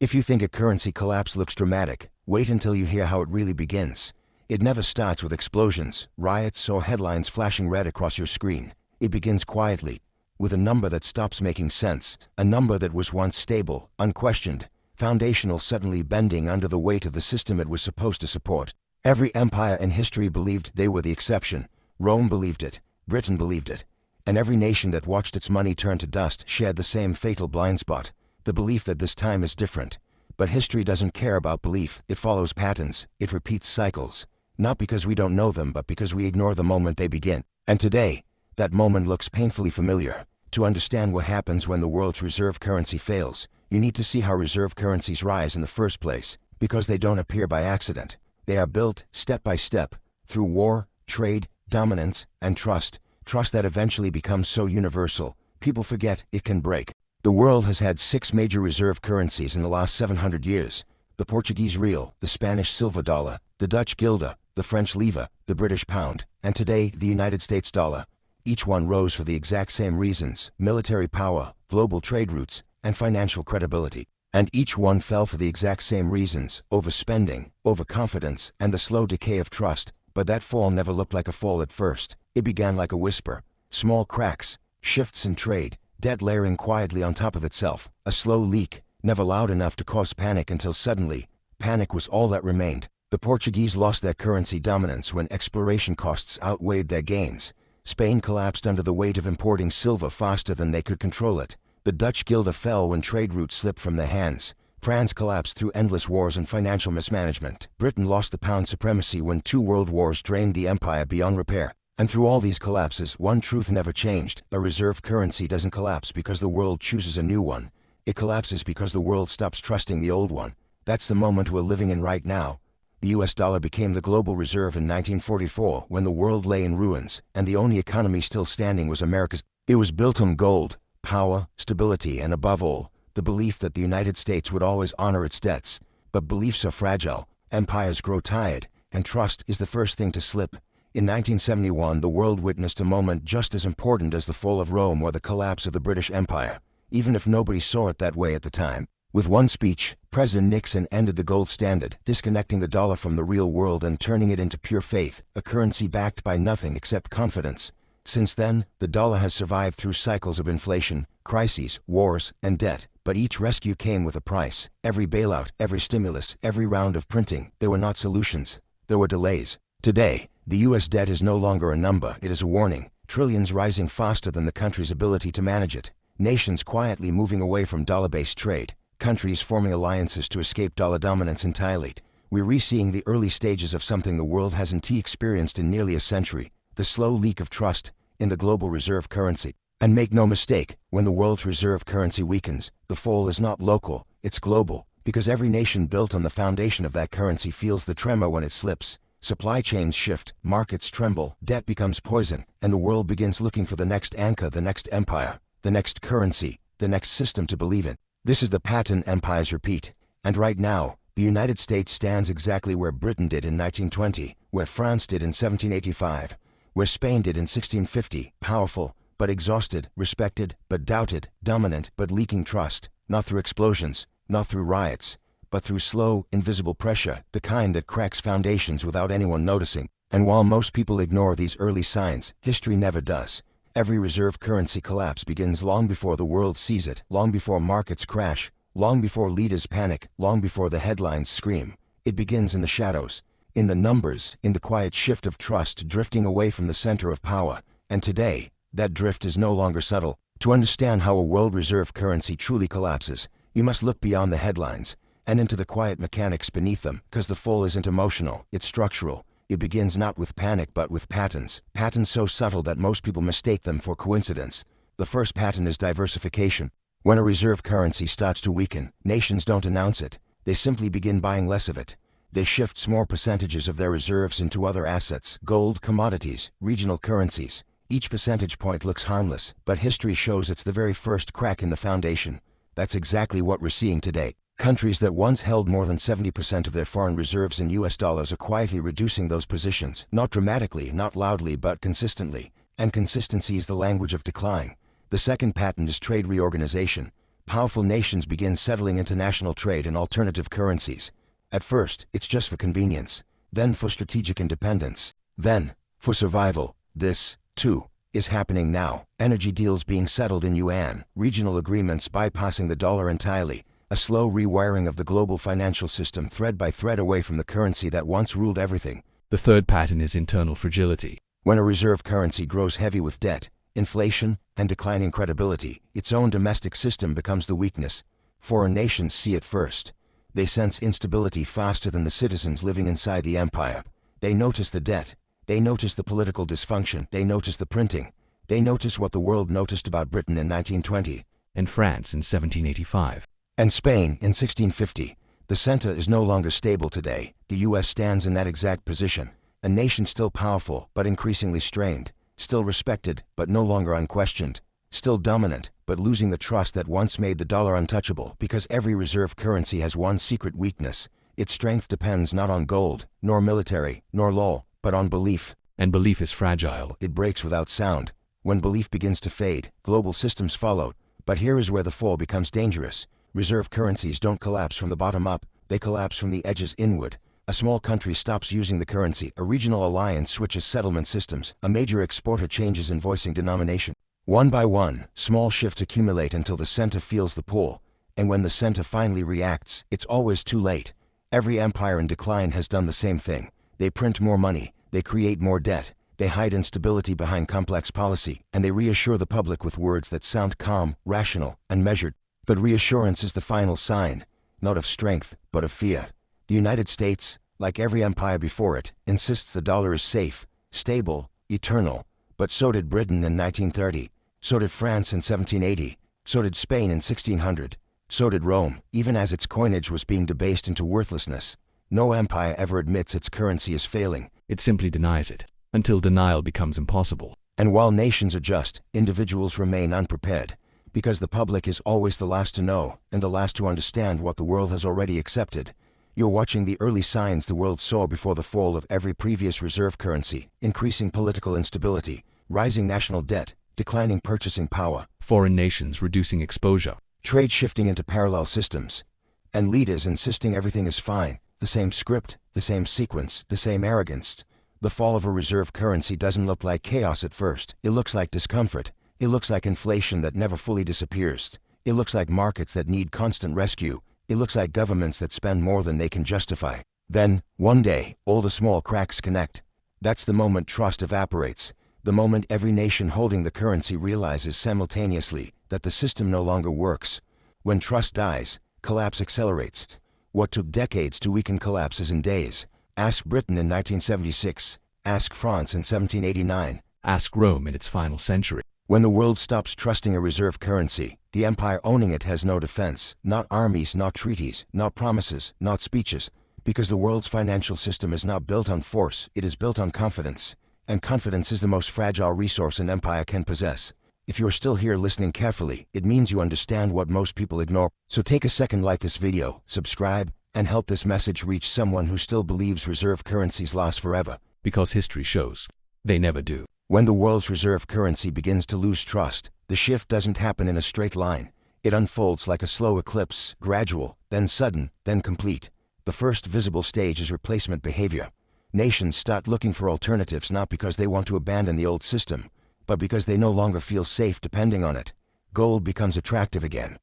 If you think a currency collapse looks dramatic, wait until you hear how it really begins. It never starts with explosions, riots, or headlines flashing red across your screen. It begins quietly, with a number that stops making sense, a number that was once stable, unquestioned, foundational, suddenly bending under the weight of the system it was supposed to support. Every empire in history believed they were the exception. Rome believed it, Britain believed it, and every nation that watched its money turn to dust shared the same fatal blind spot, the belief that this time is different. But history doesn't care about belief. It follows patterns, it repeats cycles, not because we don't know them, but because we ignore the moment they begin. And today, that moment looks painfully familiar. To understand what happens when the world's reserve currency fails, you need to see how reserve currencies rise in the first place, because they don't appear by accident. They are built, step by step, through war, trade, dominance, and trust. Trust that eventually becomes so universal, people forget it can break. The world has had 6 major reserve currencies in the last 700 years. The Portuguese real, the Spanish silver dollar, the Dutch guilder, the French livre, the British pound, and today, the United States dollar. Each one rose for the exact same reasons: military power, global trade routes, and financial credibility. And each one fell for the exact same reasons: overspending, overconfidence, and the slow decay of trust. But that fall never looked like a fall at first. It began like a whisper. Small cracks, shifts in trade, debt layering quietly on top of itself, a slow leak, never loud enough to cause panic until suddenly, panic was all that remained. The Portuguese lost their currency dominance when exploration costs outweighed their gains. Spain collapsed under the weight of importing silver faster than they could control it. The Dutch guilder fell when trade routes slipped from their hands. France collapsed through endless wars and financial mismanagement. Britain lost the pound supremacy when 2 world wars drained the empire beyond repair. And through all these collapses, one truth never changed: a reserve currency doesn't collapse because the world chooses a new one. It collapses because the world stops trusting the old one. That's the moment we're living in right now. The US dollar became the global reserve in 1944 when the world lay in ruins, and the only economy still standing was America's. It was built on gold, power, stability, and above all, the belief that the United States would always honor its debts. But beliefs are fragile, empires grow tired, and trust is the first thing to slip. In 1971, the world witnessed a moment just as important as the fall of Rome or the collapse of the British Empire, even if nobody saw it that way at the time. With one speech, President Nixon ended the gold standard, disconnecting the dollar from the real world and turning it into pure faith, a currency backed by nothing except confidence. Since then, the dollar has survived through cycles of inflation, crises, wars, and debt, but each rescue came with a price. Every bailout, every stimulus, every round of printing, they were not solutions, there were delays. Today, the US debt is no longer a number, it is a warning. Trillions rising faster than the country's ability to manage it. Nations quietly moving away from dollar-based trade. Countries forming alliances to escape dollar dominance entirely. We're re-seeing the early stages of something the world hasn't experienced in nearly a century: the slow leak of trust in the global reserve currency. And make no mistake, when the world's reserve currency weakens, the fall is not local, it's global, because every nation built on the foundation of that currency feels the tremor when it slips. Supply chains shift, markets tremble, debt becomes poison, and the world begins looking for the next anchor, the next empire, the next currency, the next system to believe in. This is the pattern empires repeat. And right now, the United States stands exactly where Britain did in 1920, where France did in 1785, where Spain did in 1650, powerful, but exhausted, respected, but doubted, dominant, but leaking trust, not through explosions, not through riots, but through slow, invisible pressure, the kind that cracks foundations without anyone noticing. And while most people ignore these early signs, history never does. Every reserve currency collapse begins long before the world sees it, long before markets crash, long before leaders panic, long before the headlines scream. It begins in the shadows, in the numbers, in the quiet shift of trust drifting away from the center of power. And today, that drift is no longer subtle. To understand how a world reserve currency truly collapses, you must look beyond the headlines and into the quiet mechanics beneath them, because the fall isn't emotional, it's structural. It begins not with panic but with patterns, patterns so subtle that most people mistake them for coincidence. The first pattern is diversification. When a reserve currency starts to weaken, nations don't announce it, they simply begin buying less of it. They shift small percentages of their reserves into other assets: gold, commodities, regional currencies. Each percentage point looks harmless, but history shows it's the very first crack in the foundation. That's exactly what we're seeing today. Countries that once held more than 70% of their foreign reserves in US dollars are quietly reducing those positions, not dramatically, not loudly, but consistently. And consistency is the language of decline. The second pattern is trade reorganization. Powerful nations begin settling international trade in alternative currencies. At first, it's just for convenience, then for strategic independence, then for survival. This, too, is happening now. Energy deals being settled in yuan, regional agreements bypassing the dollar entirely, a slow rewiring of the global financial system thread by thread away from the currency that once ruled everything. The third pattern is internal fragility. When a reserve currency grows heavy with debt, inflation, and declining credibility, its own domestic system becomes the weakness. Foreign nations see it first. They sense instability faster than the citizens living inside the empire. They notice the debt. They notice the political dysfunction. They notice the printing. They notice what the world noticed about Britain in 1920. And France in 1785. And Spain in 1650. The center is no longer stable today. The US stands in that exact position. A nation still powerful, but increasingly strained. Still respected, but no longer unquestioned. Still dominant, but losing the trust that once made the dollar untouchable, because every reserve currency has one secret weakness. Its strength depends not on gold, nor military, nor law, but on belief. And belief is fragile. It breaks without sound. When belief begins to fade, global systems follow. But here is where the fall becomes dangerous. Reserve currencies don't collapse from the bottom up, they collapse from the edges inward. A small country stops using the currency, a regional alliance switches settlement systems, a major exporter changes invoicing denomination. One by one, small shifts accumulate until the center feels the pull. And when the center finally reacts, it's always too late. Every empire in decline has done the same thing. They print more money, they create more debt, they hide instability behind complex policy, and they reassure the public with words that sound calm, rational, and measured. But reassurance is the final sign, not of strength, but of fear. The United States, like every empire before it, insists the dollar is safe, stable, eternal. But so did Britain in 1930, so did France in 1780, so did Spain in 1600, so did Rome, even as its coinage was being debased into worthlessness. No empire ever admits its currency is failing. It simply denies it, until denial becomes impossible. And while nations adjust, individuals remain unprepared, because the public is always the last to know, and the last to understand what the world has already accepted. You're watching the early signs the world saw before the fall of every previous reserve currency: increasing political instability, rising national debt, declining purchasing power, Foreign nations reducing exposure, trade shifting into parallel systems, and leaders insisting everything is fine. The same script, the same sequence, the same arrogance. The fall of a reserve currency doesn't look like chaos at first. It looks like discomfort. It looks like inflation that never fully disappears. It looks like markets that need constant rescue. It looks like governments that spend more than they can justify. Then, one day, all the small cracks connect. That's the moment trust evaporates. The moment every nation holding the currency realizes simultaneously that the system no longer works. When trust dies, collapse accelerates. What took decades to weaken collapses in days. Ask Britain in 1976. Ask France in 1789. Ask Rome in its final century. When the world stops trusting a reserve currency, the empire owning it has no defense, not armies, not treaties, not promises, not speeches, because the world's financial system is not built on force, it is built on confidence. And confidence is the most fragile resource an empire can possess. If you're still here listening carefully, it means you understand what most people ignore. So take a second, like this video, subscribe, and help this message reach someone who still believes reserve currencies last forever. Because history shows they never do. When the world's reserve currency begins to lose trust, the shift doesn't happen in a straight line. It unfolds like a slow eclipse, gradual, then sudden, then complete. The first visible stage is replacement behavior. Nations start looking for alternatives not because they want to abandon the old system, but because they no longer feel safe depending on it. Gold becomes attractive again.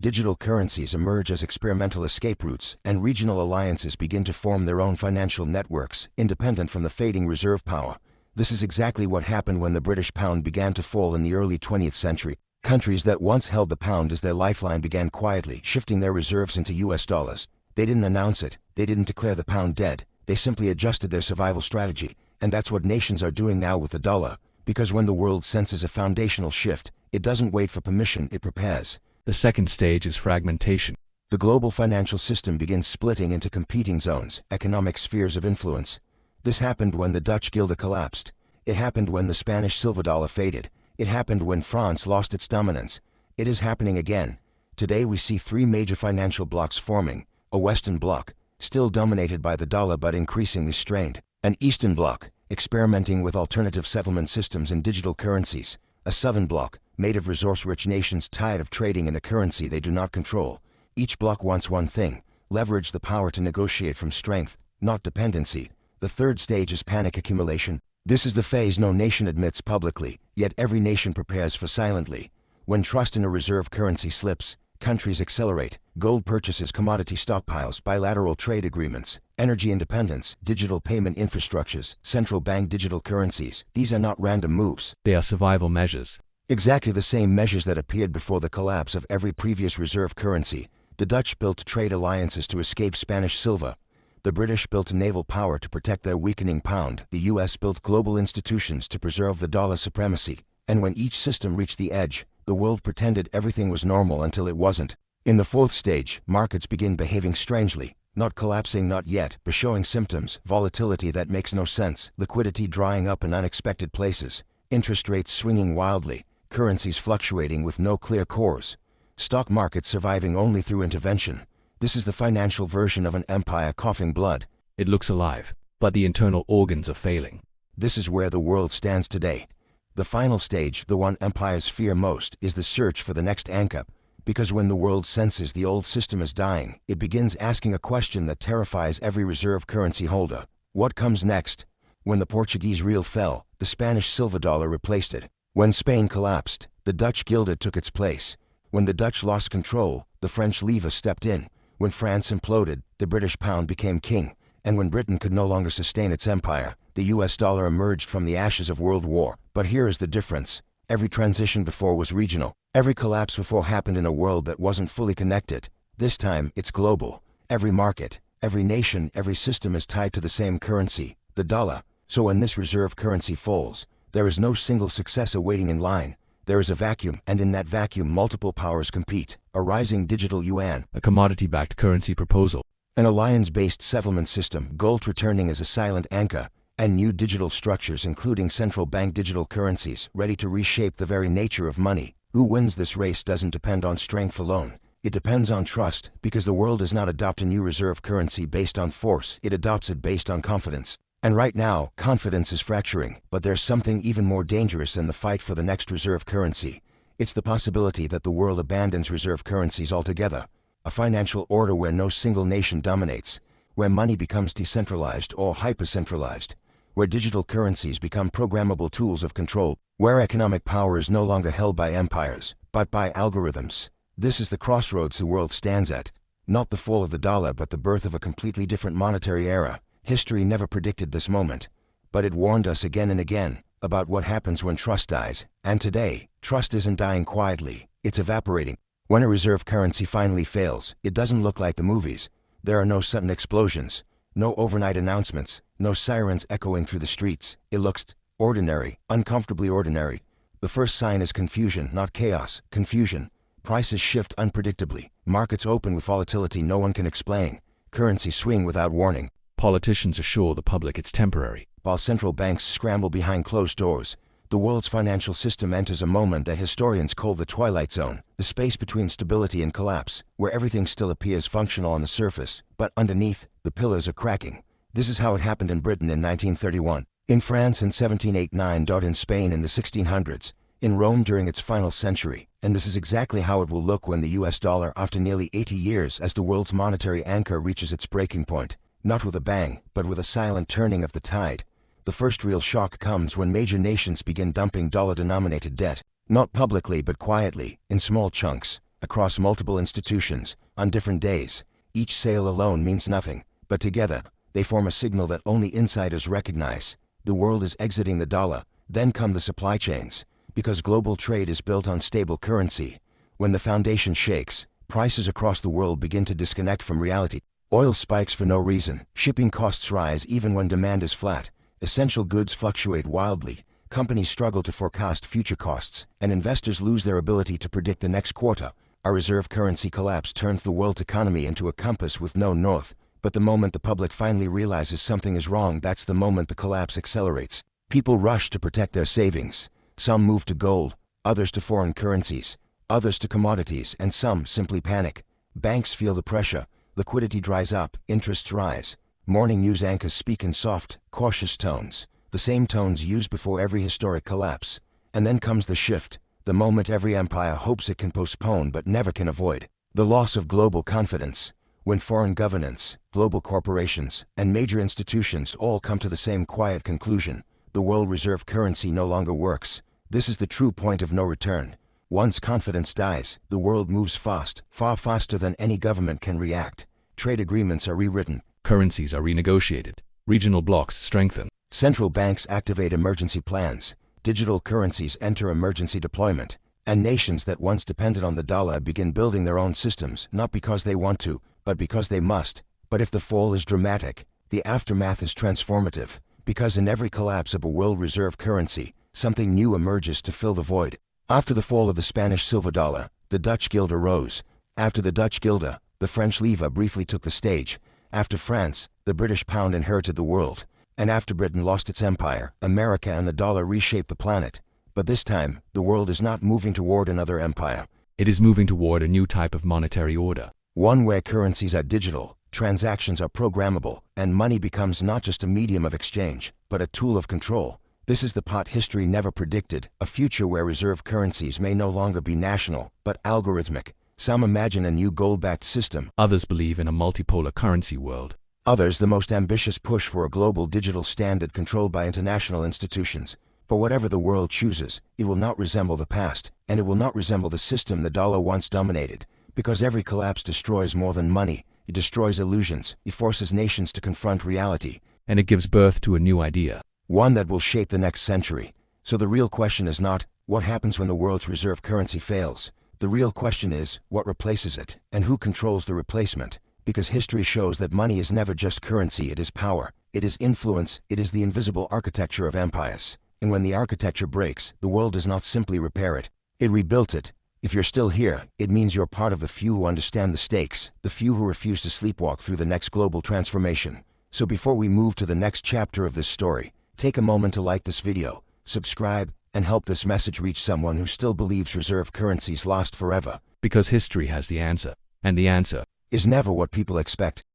Digital currencies emerge as experimental escape routes, and regional alliances begin to form their own financial networks, independent from the fading reserve power. This is exactly what happened when the British pound began to fall in the early 20th century. Countries that once held the pound as their lifeline began quietly shifting their reserves into US dollars. They didn't announce it, they didn't declare the pound dead, they simply adjusted their survival strategy. And that's what nations are doing now with the dollar, because when the world senses a foundational shift, it doesn't wait for permission, it prepares. The second stage is fragmentation. The global financial system begins splitting into competing zones, economic spheres of influence. This happened when the Dutch guilder collapsed. It happened when the Spanish silver dollar faded. It happened when France lost its dominance. It is happening again. Today we see three major financial blocs forming: a Western bloc, still dominated by the dollar but increasingly strained; an Eastern bloc, experimenting with alternative settlement systems and digital currencies; a Southern bloc, made of resource-rich nations tired of trading in a currency they do not control. Each bloc wants one thing: leverage the power to negotiate from strength, not dependency. The third stage is panic accumulation. This is the phase no nation admits publicly, yet every nation prepares for silently. When trust in a reserve currency slips, countries accelerate. Gold purchases, commodity stockpiles, bilateral trade agreements, energy independence, digital payment infrastructures, central bank digital currencies. These are not random moves. They are survival measures. Exactly the same measures that appeared before the collapse of every previous reserve currency. The Dutch built trade alliances to escape Spanish silver. The British built naval power to protect their weakening pound. The US built global institutions to preserve the dollar supremacy. And when each system reached the edge, the world pretended everything was normal until it wasn't. In the fourth stage, markets begin behaving strangely, not collapsing, not yet, but showing symptoms: volatility that makes no sense, liquidity drying up in unexpected places, interest rates swinging wildly, currencies fluctuating with no clear cores, stock markets surviving only through intervention. This is the financial version of an empire coughing blood. It looks alive, but the internal organs are failing. This is where the world stands today. The final stage, the one empires fear most, is the search for the next anchor. Because when the world senses the old system is dying, it begins asking a question that terrifies every reserve currency holder. What comes next? When the Portuguese real fell, the Spanish silver dollar replaced it. When Spain collapsed, the Dutch guilder took its place. When the Dutch lost control, the French livre stepped in. When France imploded, the British pound became king. And when Britain could no longer sustain its empire, the US dollar emerged from the ashes of World War. But here is the difference. Every transition before was regional. Every collapse before happened in a world that wasn't fully connected. This time, it's global. Every market, every nation, every system is tied to the same currency, the dollar. So when this reserve currency falls, there is no single successor waiting in line. There is a vacuum, and in that vacuum multiple powers compete. A rising digital yuan, A commodity-backed currency proposal, an alliance-based settlement system, gold returning as a silent anchor, and new digital structures including central bank digital currencies ready to reshape the very nature of money. Who wins this race doesn't depend on strength alone. It depends on trust, because the world does not adopt a new reserve currency based on force, it adopts it based on confidence. And right now, confidence is fracturing, but there's something even more dangerous than the fight for the next reserve currency. It's the possibility that the world abandons reserve currencies altogether. A financial order where no single nation dominates, where money becomes decentralized or hypercentralized, where digital currencies become programmable tools of control, where economic power is no longer held by empires, but by algorithms. This is the crossroads the world stands at. Not the fall of the dollar, but the birth of a completely different monetary era. History never predicted this moment, but it warned us again and again about what happens when trust dies. And today, trust isn't dying quietly, it's evaporating. When a reserve currency finally fails, it doesn't look like the movies. There are no sudden explosions, no overnight announcements, no sirens echoing through the streets. It looks ordinary, uncomfortably ordinary. The first sign is confusion, not chaos, confusion. Prices shift unpredictably. Markets open with volatility no one can explain. Currencies swing without warning. Politicians assure the public it's temporary, while central banks scramble behind closed doors. The world's financial system enters a moment that historians call the twilight zone, the space between stability and collapse, where everything still appears functional on the surface, but underneath, the pillars are cracking. This is how it happened in Britain in 1931, in France in 1789, in Spain in the 1600s, in Rome during its final century, and this is exactly how it will look when the US dollar, after nearly 80 years as the world's monetary anchor, reaches its breaking point. Not with a bang, but with a silent turning of the tide. The first real shock comes when major nations begin dumping dollar-denominated debt, not publicly but quietly, in small chunks, across multiple institutions, on different days. Each sale alone means nothing, but together, they form a signal that only insiders recognize. The world is exiting the dollar. Then come the supply chains, because global trade is built on stable currency. When the foundation shakes, prices across the world begin to disconnect from reality. Oil spikes for no reason, shipping costs rise even when demand is flat. Essential goods fluctuate wildly, companies struggle to forecast future costs, and investors lose their ability to predict the next quarter. A reserve currency collapse turns the world's economy into a compass with no north. But the moment the public finally realizes something is wrong, that's the moment the collapse accelerates. People rush to protect their savings. Some move to gold, others to foreign currencies, others to commodities, and some simply panic. Banks feel the pressure, liquidity dries up, interests rise. Morning news anchors speak in soft, cautious tones, the same tones used before every historic collapse. And then comes the shift. the moment every empire hopes it can postpone but never can avoid. The loss of global confidence. When foreign governance, global corporations, and major institutions all come to the same quiet conclusion, the world reserve currency no longer works. This is the true point of no return. Once confidence dies, the world moves fast, far faster than any government can react. Trade agreements are rewritten. Currencies are renegotiated. Regional blocks strengthen. Central banks activate emergency plans. Digital currencies enter emergency deployment. And nations that once depended on the dollar begin building their own systems, not because they want to, but because they must. But if the fall is dramatic, the aftermath is transformative, because in every collapse of a world reserve currency, something new emerges to fill the void. After the fall of the Spanish silver dollar, the Dutch guilder rose. After the Dutch guilder, the French livre briefly took the stage. After France, the British pound inherited the world. And after Britain lost its empire, America and the dollar reshaped the planet. But this time, the world is not moving toward another empire. It is moving toward a new type of monetary order. One where currencies are digital, transactions are programmable, and money becomes not just a medium of exchange, but a tool of control. This is the part history never predicted, a future where reserve currencies may no longer be national, but algorithmic. Some imagine a new gold-backed system. Others believe in a multipolar currency world. Others the most ambitious push for a global digital standard controlled by international institutions. But whatever the world chooses, it will not resemble the past, and it will not resemble the system the dollar once dominated. Because every collapse destroys more than money. It destroys illusions, it forces nations to confront reality. And it gives birth to a new idea. One that will shape the next century. So the real question is not, what happens when the world's reserve currency fails? The real question is, what replaces it, and who controls the replacement? Because history shows that money is never just currency, it is power, it is influence, it is the invisible architecture of empires. And when the architecture breaks, the world does not simply repair it, it rebuilt it. If you're still here, it means you're part of the few who understand the stakes, the few who refuse to sleepwalk through the next global transformation. So before we move to the next chapter of this story, take a moment to like this video, subscribe, and help this message reach someone who still believes reserve currencies lost forever. Because history has the answer, and the answer is never what people expect.